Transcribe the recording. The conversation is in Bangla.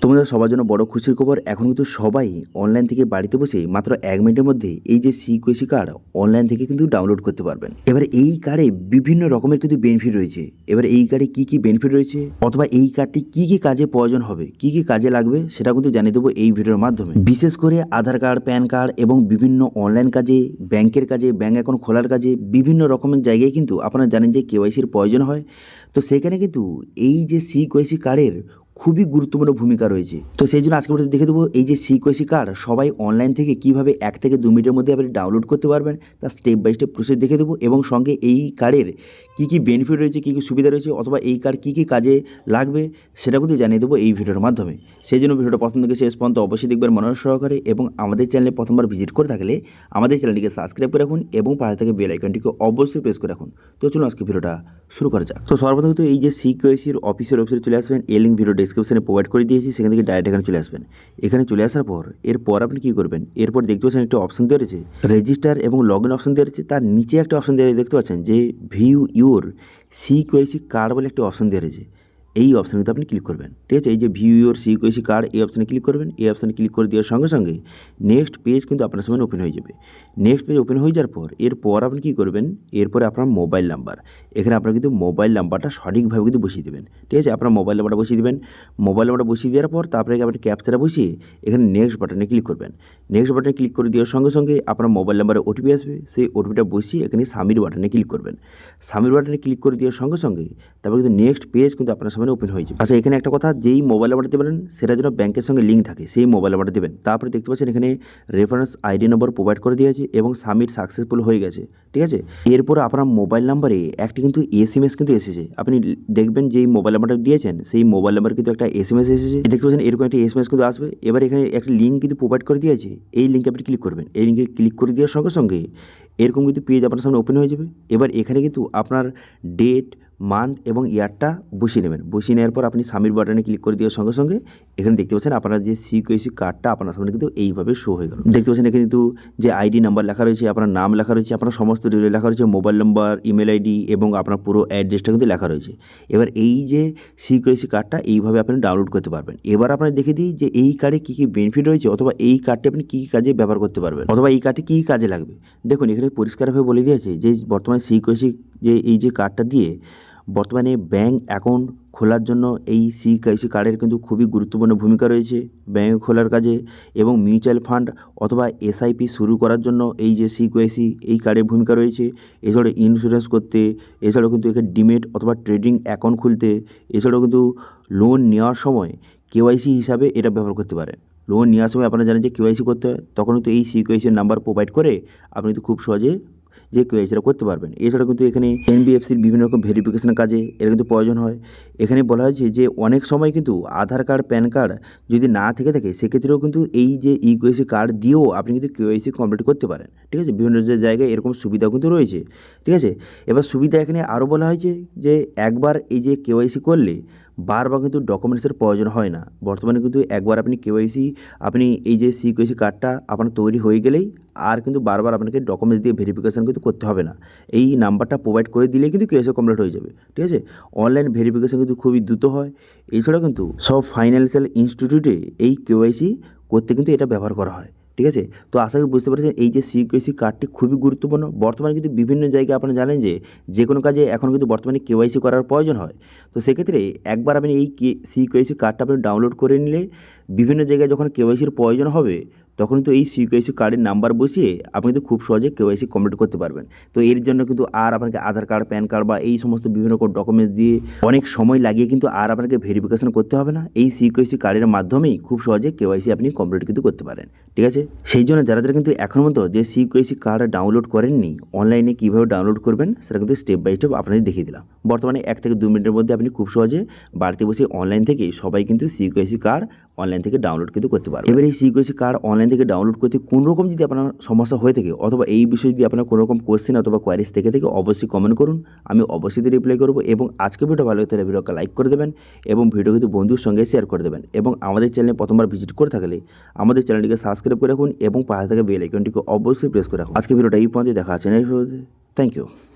তোমাদের সবার জন্য বড় খুশির খবর, এখন কিন্তু সবাই অনলাইন থেকে বাড়িতে বসে মাত্র 1 মিনিটের মধ্যে এই যে সিকিউসি কার্ড অনলাইন থেকে কিন্তু ডাউনলোড করতে পারবেন। এবার এই কার্ডে বিভিন্ন রকমের কিন্তু বেনিফিট রয়েছে। এবার এই কার্ডে কি কি বেনিফিট রয়েছে অথবা এই কার্ডটি কি কি কাজে প্রয়োজন হবে, কি কি কাজে লাগবে সেটা কিন্তু জানিয়ে দেবো এই ভিডিওর মাধ্যমে। বিশেষ করে আধার কার্ড, প্যান কার্ড এবং বিভিন্ন অনলাইন কাজে, ব্যাংকের কাজে, ব্যাংক অ্যাকাউন্ট খোলার কাজে বিভিন্ন রকমের জায়গায় কিন্তু আপনারা জানেন যে কেওয়াইসির প্রয়োজন হয়। তো সেখানে কিন্তু এই যে সিকিউসি কার্ডের খুবই গুরুত্বপূর্ণ ভূমিকা রয়েছে। তো সেই জন্য আজকে ভিডিওতে দেখে দেবো এই যে সিকিউসি কার্ড সবাই অনলাইন থেকে কিভাবে 1 থেকে 2 মিনিটের মধ্যে আপনি ডাউনলোড করতে পারবেন, তার স্টেপ বাই স্টেপ প্রসেস দেখে দেবো এবং সঙ্গে এই কার্ডের কী কী বেনিফিট রয়েছে, কী কী সুবিধা রয়েছে অথবা এই কার্ড কী কী কাজে লাগবে সেটা কিন্তু জানিয়ে দেবো এই ভিডিওর মাধ্যমে। সেই জন্য ভিডিওটা প্রথম থেকে শেষ পর্যন্ত অবশ্যই দেখবেন মনোযোগ সহকারে এবং আমাদের চ্যানেলে প্রথমবার ভিজিট করে থাকলে আমাদের চ্যানেলটিকে সাবস্ক্রাইব করে রাখুন এবং পাশে থেকে বেল আইকনটিকে অবশ্যই প্রেস করে রাখুন। তো চলুন আজকে ভিডিওটা শুরু করা যাক। তো সর্বপ্রথম তো এই যে সিকিউসির অফিসের ওয়েবসাইটে চলে আসবেন, এই লিঙ্ক ভিডিও ডেসক্রিপশনে প্রোভাইড করে দিয়েছি, সেখান থেকে ডাইরেক্ট এখানে চলে আসবেন। এখানে চলে আসার পর এরপর আপনি কী করবেন, এরপর দেখতে পাচ্ছেন একটা অপশন দেওয়া রয়েছে রেজিস্টার এবং লগ ইন অপশন দেওয়া রয়েছে, তার নিচে একটা অপশন দেওয়া দেখতে পাচ্ছেন যে ভিউ ইউর সিকিউসি কার্ড বলে একটা অপশন দেওয়া রয়েছে। এই অপশানে কিন্তু আপনি ক্লিক করবেন, ঠিক আছে। এই যে ভিউ ইউর সিকিউসি কার্ড এই অপশানে ক্লিক করবেন। এই অপশানে ক্লিক করে দেওয়ার সঙ্গে সঙ্গে নেক্সট পেজ কিন্তু আপনার সামনে ওপেন হয়ে যাবে। নেক্সট পেজ ওপেন হয়ে যাওয়ার পর এরপর আপনি কী করবেন, এরপরে আপনার মোবাইল নাম্বার, এখানে আপনার কিন্তু মোবাইল নাম্বারটা সঠিকভাবে কিন্তু বসিয়ে দেবেন, ঠিক আছে। আপনার মোবাইল নাম্বারটা বসিয়ে দেবেন। মোবাইল নাম্বারটা বসিয়ে দেওয়ার পর তারপরে আপনি ক্যাপচাটা বসিয়ে এখানে নেক্সট বাটনে ক্লিক করবেন। নেক্সট বাটনে ক্লিক করে দেওয়ার সঙ্গে সঙ্গে আপনার মোবাইল নাম্বারে ওটিপি আসবে, সেই ওটিপিটা বসিয়ে এখানে সাবমিট বাটনে ক্লিক করবেন। সাবমিট বাটনে ক্লিক করে দেওয়ার সঙ্গে সঙ্গে তারপরে কিন্তু নেক্সট পেজ কিন্তু আপনার সামনে ওপেন হয়ে যাবে। আচ্ছা, এখানে একটা কথা, যেই মোবাইল নাম্বারটা দেবেন সেটা যেন ব্যাংকের সঙ্গে লিঙ্ক থাকে, সেই মোবাইল নাম্বারটা দেবেন। তারপরে দেখতে পাচ্ছেন এখানে রেফারেন্স আইডি নম্বর প্রোভাইড করে দিয়েছে এবং সাবমিট সাকসেসফুল হয়ে গেছে, ঠিক আছে। এরপর আপনার মোবাইল নাম্বারে একটি কিন্তু এসএমএস কিন্তু এসেছে। আপনি দেখবেন যেই মোবাইল নাম্বারটা দিয়েছেন সেই মোবাইল নাম্বার কিন্তু একটা এসএমএস এসেছে, দেখতে পাচ্ছেন এরকম একটা এসএমএস কিন্তু আসবে। এবার এখানে একটা লিঙ্ক কিন্তু প্রোভাইড করে দিয়েছে, এই লিঙ্কে আপনি ক্লিক করবেন। এই লিঙ্কে ক্লিক করে দেওয়ার সঙ্গে সঙ্গে এরকম কিন্তু পেজ আপনার সামনে ওপেন হয়ে যাবে। এবার এখানে কিন্তু আপনার ডেট, মান্থ এবং ইয়ারটা বসিয়ে নেবেন। বসিয়ে নেওয়ার পর আপনি সাবমিট বাটনে ক্লিক করে দেওয়ার সঙ্গে সঙ্গে এখানে দেখতে পাচ্ছেন আপনার যে সিকিউসি কার্ডটা আপনার সামনে কিন্তু এইভাবে শো হয়ে গেল। দেখতে পাচ্ছেন এখানে কিন্তু যে আইডি নাম্বার লেখা রয়েছে, আপনার নাম লেখা রয়েছে, আপনার সমস্ত ডিটেল লেখা রয়েছে, মোবাইল নাম্বার, ইমেল আইডি এবং আপনার পুরো অ্যাড্রেসটা কিন্তু লেখা রয়েছে। এবার এই যে সিকিউসি কার্ডটা এইভাবে আপনি ডাউনলোড করতে পারবেন। এবার আপনার দেখে দিই যে এই কার্ডে কী কী বেনিফিট রয়েছে অথবা এই কার্ডটি আপনি কী কী কাজে ব্যবহার করতে পারবেন অথবা এই কার্ডটি কী কী কাজে লাগবে। দেখুন এখানে পরিষ্কারভাবে বলে দিয়েছে যে বর্তমানে সিকিউসি যে এই যে কার্ডটা দিয়ে বর্তমানে ব্যাংক অ্যাকাউন্ট খোলার জন্য এই সিকিউসি কার্ডের কিন্তু খুবই গুরুত্বপূর্ণ ভূমিকা রয়েছে ব্যাংক খোলার কাজে, এবং মিউচুয়াল ফান্ড অথবা এসআইপি শুরু করার জন্য এই যে সিকিউসি এই কার্ডের ভূমিকা রয়েছে। এছাড়াও ইন্স্যুরেন্স করতে, এছাড়াও কিন্তু এখানে ডিমেট অথবা ট্রেডিং অ্যাকাউন্ট খুলতে, এছাড়াও কিন্তু লোন নেওয়ার সময় কেওয়াইসি হিসাবে এটা ব্যবহার করতে পারেন। লোন নেওয়ার সময় আপনারা জানেন যে কেওয়াইসি করতে হয়, তখন কিন্তু এই সিকিউসির নাম্বার প্রোভাইড করে আপনি কিন্তু খুব সহজে যে কেওয়াইসিটা করতে পারবেন। এছাড়াও কিন্তু এখানে এনবিএফসির বিভিন্ন রকম ভেরিফিকেশনের কাজে এটা কিন্তু প্রয়োজন হয়। এখানে বলা হয়েছে যে অনেক সময় কিন্তু আধার কার্ড, প্যান কার্ড যদি না থেকে থাকে সেক্ষেত্রেও কিন্তু এই যে ইকেওয়াইসি কার্ড দিয়েও আপনি কিন্তু কেওয়াইসি কমপ্লিট করতে পারেন, ঠিক আছে। বিভিন্ন জায়গায় এরকম সুবিধাও কিন্তু রয়েছে, ঠিক আছে। এবার সুবিধা এখানে আরও বলা হয়েছে যে একবার এই যে কেওয়াইসি করলে বারবার কিন্তু ডকুমেন্টসের প্রয়োজন হয় না। বর্তমানে কিন্তু একবার আপনি কেওয়াইসি আপনি এই যে সিকিউসি কার্ডটা আপনার তৈরি হয়ে গেলেই আর কিন্তু বারবার আপনাকে ডকুমেন্টস দিয়ে ভেরিফিকেশান কিন্তু করতে হবে না। এই নাম্বারটা প্রোভাইড করে দিলেই কিন্তু কেওয়াইসি কমপ্লিট হয়ে যাবে, ঠিক আছে। অনলাইন ভেরিফিকেশান কিন্তু খুবই দ্রুত হয়। এছাড়াও কিন্তু সব ফাইন্যান্সিয়াল ইনস্টিটিউটে এই কেওয়াইসি করতে কিন্তু এটা ব্যবহার করা হয়, ঠিক আছে। তো আশা করি বুঝতে পারছেন এই যে সিকিউসি কার্ডটি খুবই গুরুত্বপূর্ণ। বর্তমানে কিন্তু বিভিন্ন জায়গায় আপনারা জানেন যে কোনো কাজে এখন কিন্তু বর্তমানে কেওয়াইসি করার প্রয়োজন হয়। তো সেক্ষেত্রে একবার আপনি এই সিকিউসি কার্ডটা আপনি ডাউনলোড করে নিলে বিভিন্ন জায়গায় যখন কেওয়াইসির প্রয়োজন হবে তখন তো এই সিকিউসি কার্ডের নাম্বার বসিয়ে আপনি কিন্তু খুব সহজে কেওয়াইসি কমপ্লিট করতে পারবেন। তো এর জন্য কিন্তু আর আপনাকে আধার কার্ড, প্যান কার্ড বা এই সমস্ত বিভিন্ন রকম ডকুমেন্টস দিয়ে অনেক সময় লাগিয়ে কিন্তু আর আপনাকে ভেরিফিকেশন করতে হবে না। এই সিকিউসি কার্ডের মাধ্যমেই খুব সহজে কেওয়াইসি আপনি কমপ্লিট কিন্তু করতে পারেন, ঠিক আছে। সেই জন্য যারা কিন্তু এখন পর্যন্ত যে সিকিউসি কার্ড ডাউনলোড করেননি, অনলাইনে কীভাবে ডাউনলোড করবেন সেটা কিন্তু স্টেপ বাই স্টেপ আপনাদের দেখিয়ে দিলাম। বর্তমানে 1 থেকে 2 মিনিটের মধ্যে আপনি খুব সহজে বাড়িতে বসে অনলাইন থেকে সবাই কিন্তু সিকিউসি কার্ড অনলাইন থেকে ডাউনলোড কিন্তু করতে পারবেন। এবার এই সিকিউসি কার্ড অনলাইন থেকে ডাউনলোড করতে কোনো রকম যদি আপনার সমস্যা হয়ে থাকে অথবা এই বিষয়ে যদি আপনার কোনো রকম কোয়েশ্চেন অথবা কোয়ারিজ থেকে অবশ্যই কমেন্ট করুন, আমি অবশ্যই রিপ্লাই করবো। এবং আজকে ভিডিও ভালো হলে ভিডিওকে লাইক করে দেবেন এবং ভিডিও কিন্তু বন্ধুর সঙ্গে শেয়ার করে দেবেন। এবং আমাদের চ্যানেলে প্রথমবার ভিজিট করে থাকলে আমাদের চ্যানেলটিকে সাবস্ক্রাইব করে রাখুন এবং পাশে থাকা বেল আইকনটিকে অবশ্যই প্রেস করে রাখুন। আজকে ভিডিওটা এই পর্যন্ত দেখা আছে, থ্যাংক ইউ।